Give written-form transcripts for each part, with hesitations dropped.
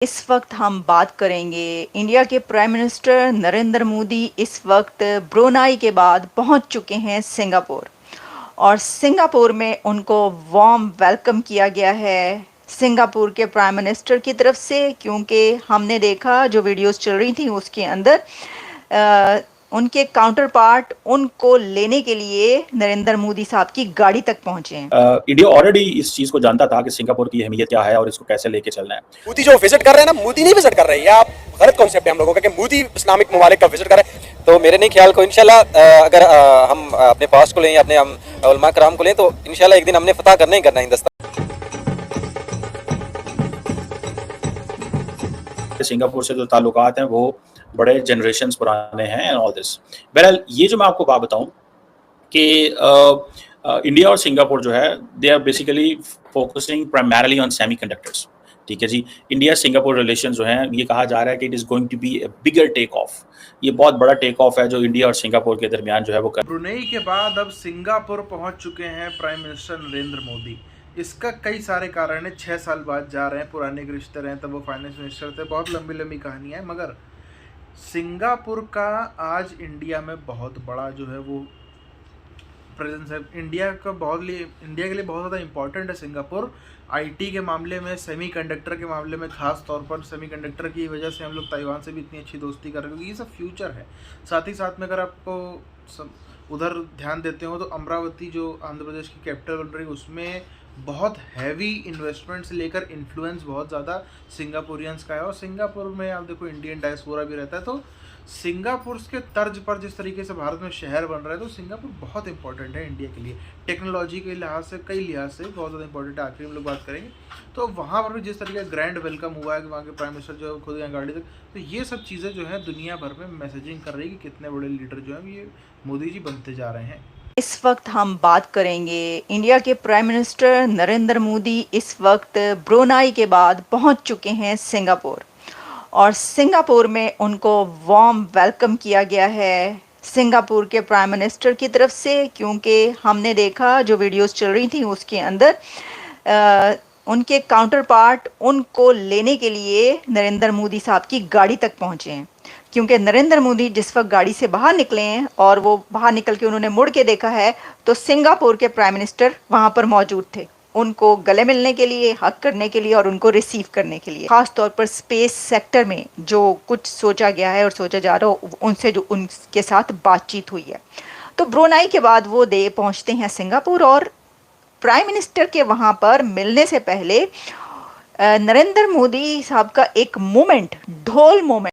इस वक्त हम बात करेंगे इंडिया के प्राइम मिनिस्टर नरेंद्र मोदी इस वक्त ब्रुनेई के बाद पहुंच चुके हैं सिंगापुर और सिंगापुर में उनको वार्म वेलकम किया गया है सिंगापुर के प्राइम मिनिस्टर की तरफ से, क्योंकि हमने देखा जो वीडियोस चल रही थी उसके अंदर उनके काउंटर पार्ट उनको लेने के लिए नरेंद्र मोदी साहब की गाड़ी तक पहुंचे हैं। इंडिया ऑलरेडी इस चीज को जानता था कि सिंगापुर की अहमियत क्या है और इसको कैसे लेके चलना है। मोदी जो विजिट कर रहे हैं ना, मोदी नहीं विजिट कर रहे हैं, या आप गलत कॉन्सेप्ट है हम लोगों का कि मोदी इस्लामिक ममालिक का विजिट कर रहे हैं। तो मेरे नहीं ख्याल को इंशाल्लाह अगर हम अपने पास को लें या अपने हम उलमा कराम को लें तो इंशाल्लाह एक दिन हमने फतह करना ही करना है हिंदुस्तान। सिंगापुर से जो ताल्लुकात हैं वो बड़े जनरेशंस पुराने हैं एंड ऑल दिस। बहरहाल ये जो मैं आपको बात बताऊं कि इंडिया और सिंगापुर जो है they are basically focusing primarily on semiconductors. ठीक है जी, इंडिया सिंगापुर रिलेशन जो हैं ये कहा जा रहा है कि it is going to be a bigger take off. ये बहुत बड़ा टेक ऑफ है जो इंडिया और सिंगापुर के दरमियान जो है वो ब्रुनेई के बाद अब सिंगापुर पहुंच चुके हैं प्राइम मिनिस्टर नरेंद्र मोदी। इसका कई सारे कारण है, 6 साल बाद जा रहे हैं, पुराने के रिश्ते रहे, तब वो फाइनेंस मिनिस्टर थे, बहुत लंबी लंबी कहानी है। मगर सिंगापुर का आज इंडिया में बहुत बड़ा जो है वो प्रेजेंस है। इंडिया के लिए बहुत ज़्यादा इंपॉर्टेंट है सिंगापुर। आईटी के मामले में, सेमीकंडक्टर के मामले में, खास तौर पर सेमीकंडक्टर की वजह से हम लोग ताइवान से भी इतनी अच्छी दोस्ती कर रहे हैं, क्योंकि ये सब फ्यूचर है। साथ ही साथ में अगर आपको उधर ध्यान देते हो तो अमरावती जो आंध्र प्रदेश की कैपिटल बन रही है उसमें बहुत हैवी इन्वेस्टमेंट से लेकर इन्फ्लुएंस बहुत ज़्यादा सिंगापुरियंस का है। और सिंगापुर में आप देखो इंडियन डायस्पोरा भी रहता है, तो सिंगापुर के तर्ज पर जिस तरीके से भारत में शहर बन रहा है तो सिंगापुर बहुत इंपॉर्टेंट है इंडिया के लिए। टेक्नोलॉजी के लिहाज से, कई लिहाज से बहुत ज़्यादा इंपॉर्टेंट है। आखिर हम लोग बात करेंगे तो वहाँ पर भी जिस तरीके का ग्रैंड वेलकम हुआ है कि वहाँ के प्राइम मिनिस्टर जो है खुद यहाँ गाड़ी तक, तो ये सब चीज़ें जो है दुनिया भर में मैसेजिंग कर रही है कि कितने बड़े लीडर जो हैं ये मोदी जी बनते जा रहे हैं। इस वक्त हम बात करेंगे इंडिया के प्राइम मिनिस्टर नरेंद्र मोदी इस वक्त ब्रुनेई के बाद पहुंच चुके हैं सिंगापुर और सिंगापुर में उनको वार्म वेलकम किया गया है सिंगापुर के प्राइम मिनिस्टर की तरफ से, क्योंकि हमने देखा जो वीडियोस चल रही थी उसके अंदर उनके काउंटर पार्ट उनको लेने के लिए नरेंद्र मोदी साहब की गाड़ी तक पहुंचे हैं। क्योंकि नरेंद्र मोदी जिस वक्त गाड़ी से बाहर निकले हैं और वो बाहर निकल के उन्होंने मुड़ के देखा है तो सिंगापुर के प्राइम मिनिस्टर वहाँ पर मौजूद थे, उनको गले मिलने के लिए, हक करने के लिए और उनको रिसीव करने के लिए। खास तौर पर स्पेस सेक्टर में जो कुछ सोचा गया है और सोचा जा रहा है उनसे जो उनके साथ बातचीत हुई है, तो ब्रुनेई के बाद वो पहुँचते हैं सिंगापुर और प्राइम मिनिस्टर के वहाँ पर मिलने से पहले नरेंद्र मोदी साहब का एक मोमेंट, ढोल मोमेंट।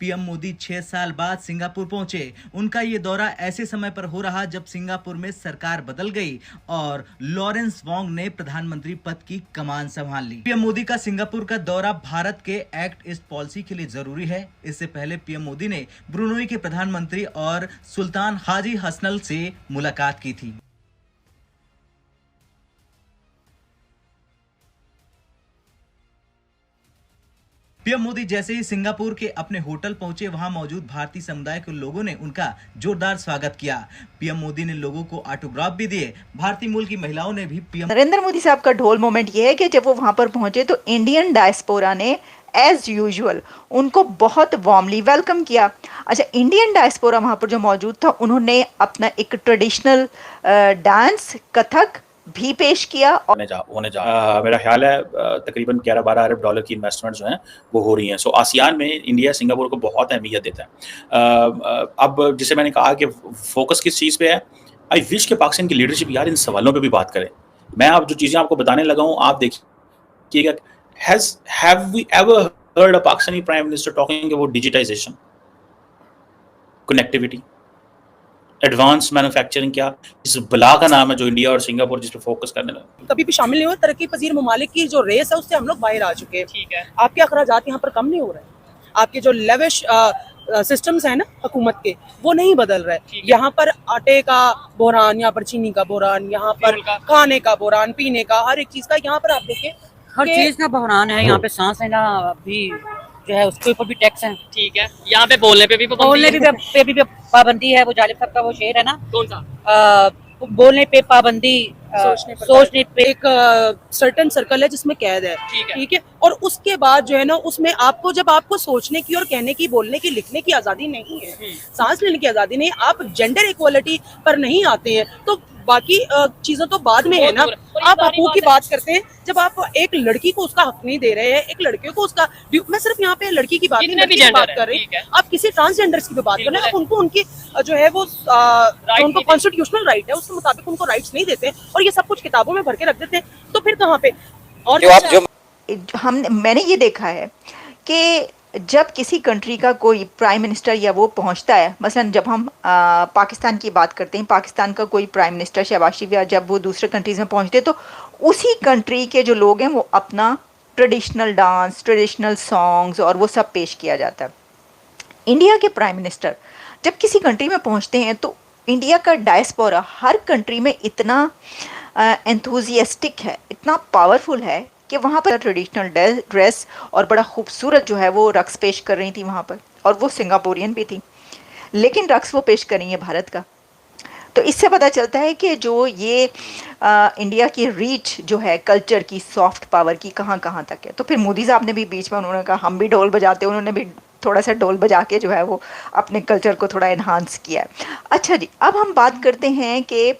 पीएम मोदी 6 साल बाद सिंगापुर पहुंचे। उनका ये दौरा ऐसे समय पर हो रहा जब सिंगापुर में सरकार बदल गई और लॉरेंस वोंग ने प्रधानमंत्री पद की कमान संभाल ली। पीएम मोदी का सिंगापुर का दौरा भारत के एक्ट ईस्ट पॉलिसी के लिए जरूरी है। इससे पहले पीएम मोदी ने ब्रुनेई के प्रधानमंत्री और सुल्तान हाजी हसनल से मुलाकात की थी। पीएम मोदी जैसे ही सिंगापुर के अपने होटल पहुंचे, वहां मौजूद भारतीय समुदाय के लोगों ने उनका जोरदार स्वागत किया। पीएम मोदी ने लोगों को ऑटोग्राफ भी दिए। भारतीय मूल की महिलाओं ने भी पीएम नरेंद्र मोदी साहब का ढोल मोमेंट ये है कि जब वो वहां पर पहुंचे तो इंडियन डायस्पोरा ने एज यूजुअल उनको बहुत वार्मली वेलकम किया। अच्छा, इंडियन डायस्पोरा वहां पर जो मौजूद था उन्होंने अपना एक ट्रेडिशनल डांस कथक भी पेश किया। मेरा ख्याल है तकरीबन 11-12 अरब डॉलर की इन्वेस्टमेंट जो हैं वो हो रही हैं। सो आसियान में इंडिया सिंगापुर को बहुत अहमियत देता है। अब जिसे मैंने कहा कि फोकस किस चीज़ पे है, आई विश के पाकिस्तान की लीडरशिप यार इन सवालों पे भी बात करे। मैं अब जो चीज़ें आपको बताने लगा हूँ आप देखिएगा, have we ever heard a Pakistani prime minister talking about digitization, connectivity, advance manufacturing, क्या इस बला का नाम है जो इंडिया और सिंगापुर जिस पे फोकस करने लगे, कभी भी शामिल नहीं हुए। तरक्की पजीर ममालिक की जो रेस है उससे हम लोग बाहर आ चुके हैं। ठीक है, आपके अखराजात यहाँ पर कम नहीं हो रहे हैं, आपके जो लेविश सिस्टम्स हैं ना हुकूमत के वो नहीं बदल रहे। यहाँ पर आटे का बोरान, यहाँ पर चीनी का बोरान, यहाँ पर खाने का बोरान, पीने का हर एक चीज का, यहाँ पर आप देखिए हर चीज का बहरान है। यहाँ पे सांस लेना भी जो है उसके ऊपर भी टैक्स है। ठीक है, यहाँ पे बोलने पे भी पाबंदी है। वो जालिब साहब का वो शेर है ना, कौन सा, बोलने पे पाबंदी सोचने पे एक सर्टेन सर्कल है जिसमें कैद है, ठीक है। और उसके बाद जो है ना, उसमें आपको जब आपको सोचने की और कहने की, बोलने की, लिखने की आजादी नहीं है, सांस लेने की आजादी नहीं है, आप जेंडर इक्वलिटी पर नहीं आते हैं, तो बाकी चीजें तो बाद में है ना। आप हकूक की बात करते हैं, जब आप एक लड़की को उसका हक नहीं दे रहे हैं, एक लड़के को उसका, मैं सिर्फ यहाँ पे लड़की की बात नहीं, लड़की की बात कर रहे हैं, आप किसी ट्रांसजेंडर्स की भी बात कर रहे हैं, आप उनको उनकी जो है वो उनको कॉन्स्टिट्यूशनल राइट है उसके मुताबिक उनको राइट्स नहीं देते, और ये सब कुछ किताबों में भर के रख देते हैं, तो फिर कहाँ पे। और मैंने ये देखा है कि जब किसी कंट्री का कोई प्राइम मिनिस्टर या वो पहुंचता है, मसलन जब हम पाकिस्तान की बात करते हैं, पाकिस्तान का कोई प्राइम मिनिस्टर शहबाज शरीफ या जब वो दूसरे कंट्रीज में पहुंचते हैं, तो उसी कंट्री के जो लोग हैं वो अपना ट्रेडिशनल डांस, ट्रेडिशनल सॉन्ग्स और वो सब पेश किया जाता है। इंडिया के प्राइम मिनिस्टर जब किसी कंट्री में पहुंचते हैं तो इंडिया का डायस्पोरा हर कंट्री में इतना एंथुजियास्टिक है, इतना पावरफुल है कि वहाँ पर ट्रेडिशनल ड्रेस और बड़ा खूबसूरत जो है वो रक्स पेश कर रही थी वहाँ पर, और वो सिंगापुरियन भी थी, लेकिन रक्स वो पेश कर रही है भारत का। तो इससे पता चलता है कि जो ये इंडिया की रीच जो है कल्चर की, सॉफ्ट पावर की, कहाँ कहाँ तक है। तो फिर मोदी साहब ने भी बीच में उन्होंने कहा हम भी ढोल बजाते हैं, उन्होंने भी थोड़ा सा ढोल बजा के जो है वो अपने कल्चर को थोड़ा इन्हांस किया है। अच्छा जी, अब हम बात करते हैं कि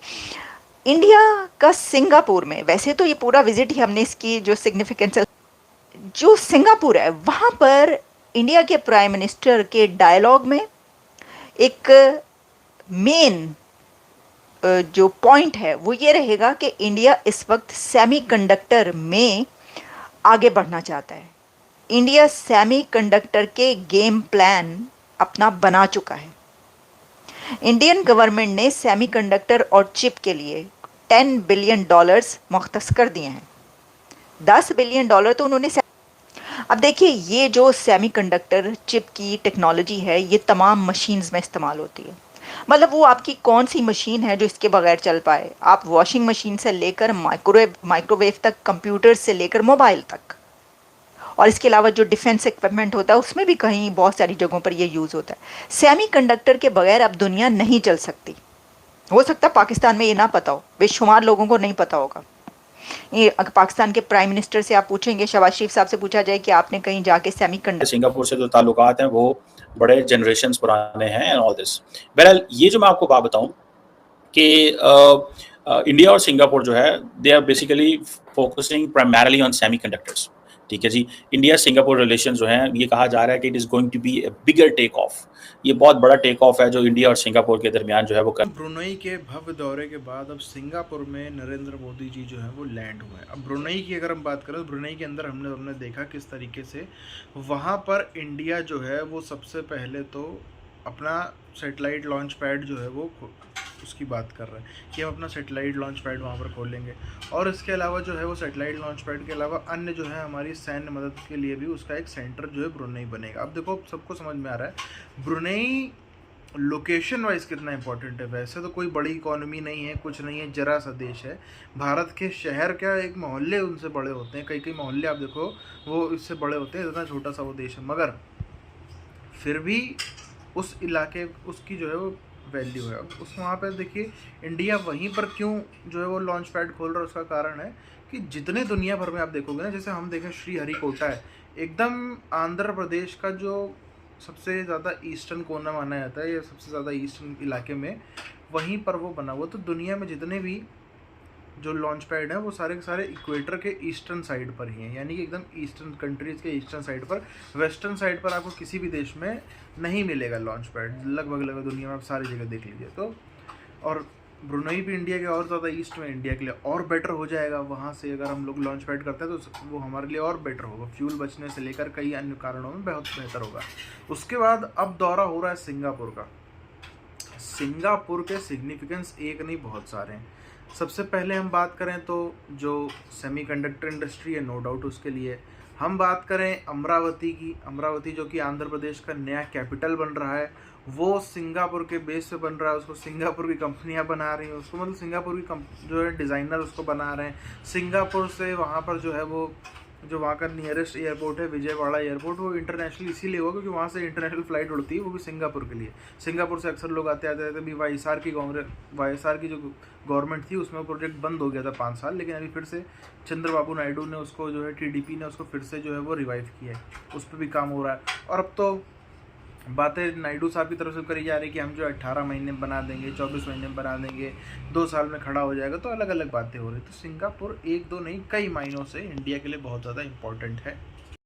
इंडिया का सिंगापुर में, वैसे तो ये पूरा विजिट ही हमने इसकी जो सिग्निफिकेंस है, जो सिंगापुर है वहाँ पर इंडिया के प्राइम मिनिस्टर के डायलॉग में एक मेन जो पॉइंट है वो ये रहेगा कि इंडिया इस वक्त सेमीकंडक्टर में आगे बढ़ना चाहता है। इंडिया सेमीकंडक्टर के गेम प्लान अपना बना चुका है। इंडियन गवर्नमेंट ने सेमीकंडक्टर और चिप के लिए $10 बिलियन मुख्तस कर दिए हैं। $10 बिलियन तो उन्होंने अब देखिए, ये जो सेमीकंडक्टर चिप की टेक्नोलॉजी है ये तमाम मशीन्स में इस्तेमाल होती है। मतलब वो आपकी कौन सी मशीन है जो इसके बगैर चल पाए। आप वॉशिंग मशीन से लेकर माइक्रोवेव तक, कंप्यूटर से लेकर मोबाइल तक, और इसके अलावा जो डिफेंस इक्विपमेंट होता है उसमें भी कहीं बहुत सारी जगहों पर ये यूज़ होता है। सेमीकंडक्टर के बगैर अब दुनिया नहीं चल सकती। हो सकता है पाकिस्तान में ये ना पता हो, बेशुमार लोगों को नहीं पता होगा। ये पाकिस्तान के प्राइम मिनिस्टर से आप पूछेंगे, शहबाज शरीफ साहब से पूछा जाए कि आपने कहीं जाके सेमीकंडक्टर, सिंगापुर से जो ताल्लुकात हैं वो बड़े जनरेशन्स पुराने हैं एंड ऑल दिस। बहरहाल ये जो मैं आपको बात बताऊं कि इंडिया और सिंगापुर जो है they are basically focusing primarily on semiconductors. ठीक है जी, इंडिया सिंगापुर रिलेशन जो हैं ये कहा जा रहा है कि it is going to be a bigger take off. ये बहुत बड़ा टेक ऑफ है जो इंडिया और सिंगापुर के दरमियान जो है वो ब्रुनई के भव्य दौरे के बाद अब सिंगापुर में नरेंद्र मोदी जी जो है वो लैंड हुए हैं। अब ब्रुनई की अगर हम बात करें तो ब्रुनई के अंदर हमने देखा किस तरीके से वहाँ पर इंडिया जो है वो सबसे पहले तो अपना सैटेलाइट लॉन्च पैड जो है वो उसकी बात कर रहे हैं कि हम अपना सैटेलाइट लॉन्च पैड वहाँ पर खोलेंगे, और इसके अलावा जो है वो सैटेलाइट लॉन्च पैड के अलावा अन्य जो है हमारी सैन्य मदद के लिए भी उसका एक सेंटर जो है ब्रुनई बनेगा। अब देखो सबको समझ में आ रहा है ब्रुनई लोकेशन वाइज कितना इंपॉर्टेंट है। वैसे तो कोई बड़ी इकोनॉमी नहीं है, कुछ नहीं है, जरा सा देश है। भारत के शहर क्या एक मोहल्ले उनसे बड़े होते हैं, कई कई मोहल्ले आप देखो वो इससे बड़े होते हैं, इतना छोटा सा वो देश है, मगर फिर भी उस इलाके उसकी जो है वो वैल्यू है। अब उस वहाँ पर देखिए इंडिया वहीं पर क्यों जो है वो लॉन्च पैड खोल रहा है, उसका कारण है कि जितने दुनिया भर में आप देखोगे ना, जैसे हम देखें श्रीहरिकोटा है एकदम आंध्र प्रदेश का जो सबसे ज़्यादा ईस्टर्न कोना माना जाता है, या सबसे ज़्यादा ईस्टर्न इलाके में वहीं पर वो बना हुआ। तो दुनिया में जितने भी जो लॉन्च पैड हैं वो सारे के सारे इक्वेटर के ईस्टर्न साइड पर ही हैं, यानी कि एकदम ईस्टर्न कंट्रीज़ के ईस्टर्न साइड पर। वेस्टर्न साइड पर आपको किसी भी देश में नहीं मिलेगा लॉन्च पैड, लगभग दुनिया में आप सारी जगह देख लीजिए। तो और ब्रुनई भी इंडिया के और ज़्यादा ईस्ट में, इंडिया के लिए और बेटर हो जाएगा। वहाँ से अगर हम लोग लॉन्च पैड करते हैं तो वो हमारे लिए और बेटर होगा, फ्यूल बचने से लेकर कई अन्य कारणों में बहुत बेहतर होगा। उसके बाद अब दौरा हो रहा है सिंगापुर का। सिंगापुर के सिग्निफिकेंस एक नहीं बहुत सारे हैं। सबसे पहले हम बात करें तो जो सेमीकंडक्टर इंडस्ट्री है, नो डाउट उसके लिए। हम बात करें अमरावती की, अमरावती जो कि आंध्र प्रदेश का नया कैपिटल बन रहा है, वो सिंगापुर के बेस पे बन रहा है। उसको सिंगापुर की कंपनियां बना रही हैं, उसको मतलब सिंगापुर की जो है डिज़ाइनर उसको बना रहे हैं। सिंगापुर से वहाँ पर जो है वो जो वहाँ का नियरेस्ट एयरपोर्ट है विजयवाड़ा एयरपोर्ट, वो इंटरनेशनल इसीलिए हुआ क्योंकि वहाँ से इंटरनेशनल फ़्लाइट उड़ती है, वो भी सिंगापुर के लिए। सिंगापुर से अक्सर लोग आते आते भी वाईएसआर की जो गवर्नमेंट थी उसमें प्रोजेक्ट बंद हो गया था 5 साल, लेकिन अभी फिर से चंद्रबाबू नायडू ने उसको जो है टीडीपी ने उसको फिर से जो है वो रिवाइव किया है, उस पर भी काम हो रहा है। और अब तो बातें नायडू साहब की तरफ से करी जा रही है कि हम जो 18 महीने में बना देंगे, 24 महीने में बना देंगे, 2 साल में खड़ा हो जाएगा, तो अलग अलग बातें हो रही। तो सिंगापुर 1-2 नहीं कई मायनों से इंडिया के लिए बहुत ज़्यादा इम्पोर्टेंट है।